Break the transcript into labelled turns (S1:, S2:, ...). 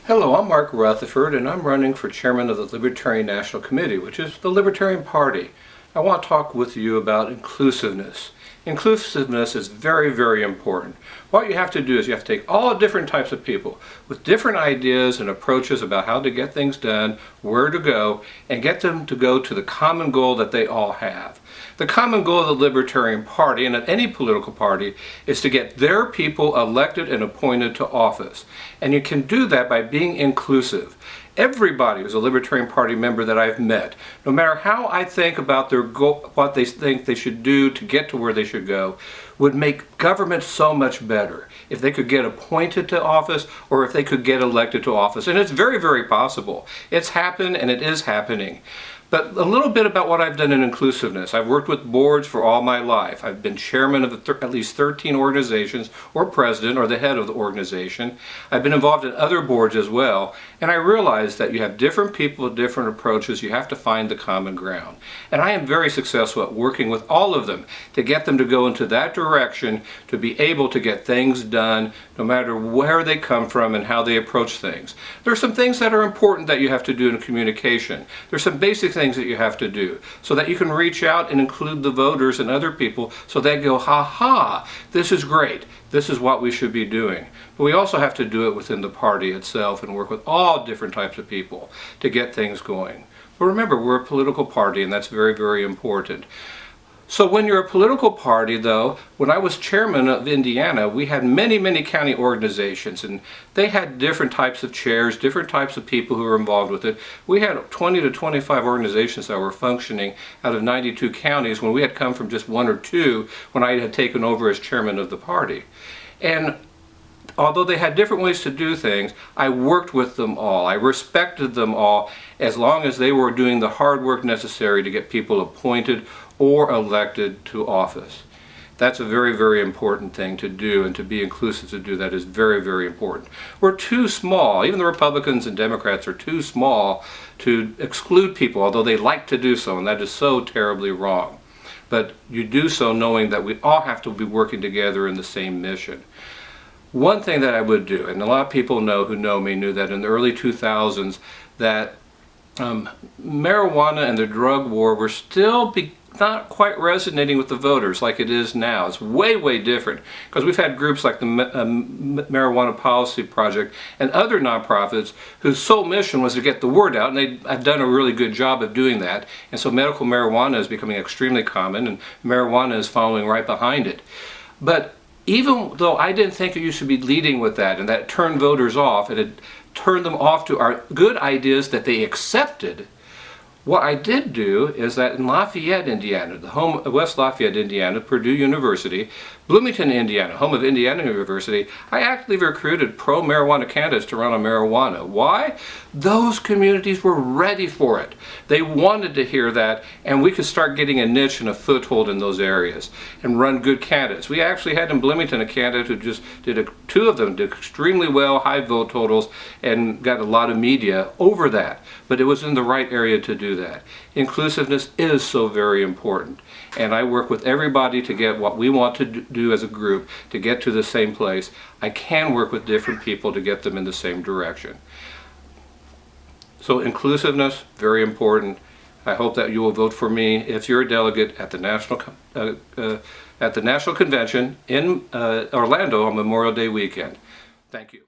S1: Hello, I'm Mark Rutherford, and I'm running for chairman of the Libertarian National Committee, which is the Libertarian Party. I want to talk with you about inclusiveness. Inclusiveness is very, very important. What you have to do is you have to take all different types of people with different ideas and approaches about how to get things done, where to go, and get them to go to the common goal that they all have. The common goal of the Libertarian Party, and of any political party, is to get their people elected and appointed to office. And you can do that by being inclusive. Everybody who's a Libertarian Party member that I've met, no matter how I think about their goal, what they think they should do to get to where they should go, would make government so much better if they could get appointed to office or if they could get elected to office. And it's very, very possible. It's happened and it is happening. But a little bit about what I've done in inclusiveness. I've worked with boards for all my life. I've been chairman of at least 13 organizations, or president, or the head of the organization. I've been involved in other boards as well, and I realized that you have different people with different approaches. You have to find the common ground. And I am very successful at working with all of them to get them to go into that direction, to be able to get things done, no matter where they come from and how they approach things. There are some things that are important that you have to do in communication. There's some basic things that you have to do so that you can reach out and include the voters and other people so they go, ha, this is great. This is what we should be doing. But we also have to do it within the party itself and work with all different types of people to get things going. But remember, we're a political party, and that's very, very important. So when you're a political party, though, when I was chairman of Indiana, we had many, many county organizations, and they had different types of chairs, different types of people who were involved with it. We had 20 to 25 organizations that were functioning out of 92 counties when we had come from just one or two when I had taken over as chairman of the party. And although they had different ways to do things, I worked with them all. I respected them all as long as they were doing the hard work necessary to get people appointed or elected to office. That's a very, very important thing to do, and to be inclusive to do that is very, very important. We're too small, even the Republicans and Democrats are too small to exclude people, although they like to do so, and that is so terribly wrong. But you do so knowing that we all have to be working together in the same mission. One thing that I would do, and a lot of people who know me knew that in the early 2000s that marijuana and the drug war were still not quite resonating with the voters like it is now. It's way, way different, because we've had groups like the Marijuana Policy Project and other nonprofits whose sole mission was to get the word out, and they've done a really good job of doing that. And so medical marijuana is becoming extremely common, and marijuana is following right behind it. But even though I didn't think you should be leading with that, and that turned voters off, and it turned them off to our good ideas that they accepted, what I did do is that in Lafayette, Indiana, the home of West Lafayette, Indiana, Purdue University, Bloomington, Indiana, home of Indiana University, I actively recruited pro-marijuana candidates to run on marijuana. Why? Those communities were ready for it. They wanted to hear that, and we could start getting a niche and a foothold in those areas and run good candidates. We actually had in Bloomington a candidate who just two of them did extremely well, high vote totals, and got a lot of media over that. But it was in the right area to do that. Inclusiveness is so very important, and I work with everybody to get what we want to do as a group to get to the same place. I can work with different people to get them in the same direction. So inclusiveness, very important. I hope that you will vote for me if you're a delegate at the National Convention in Orlando on Memorial Day weekend. Thank you.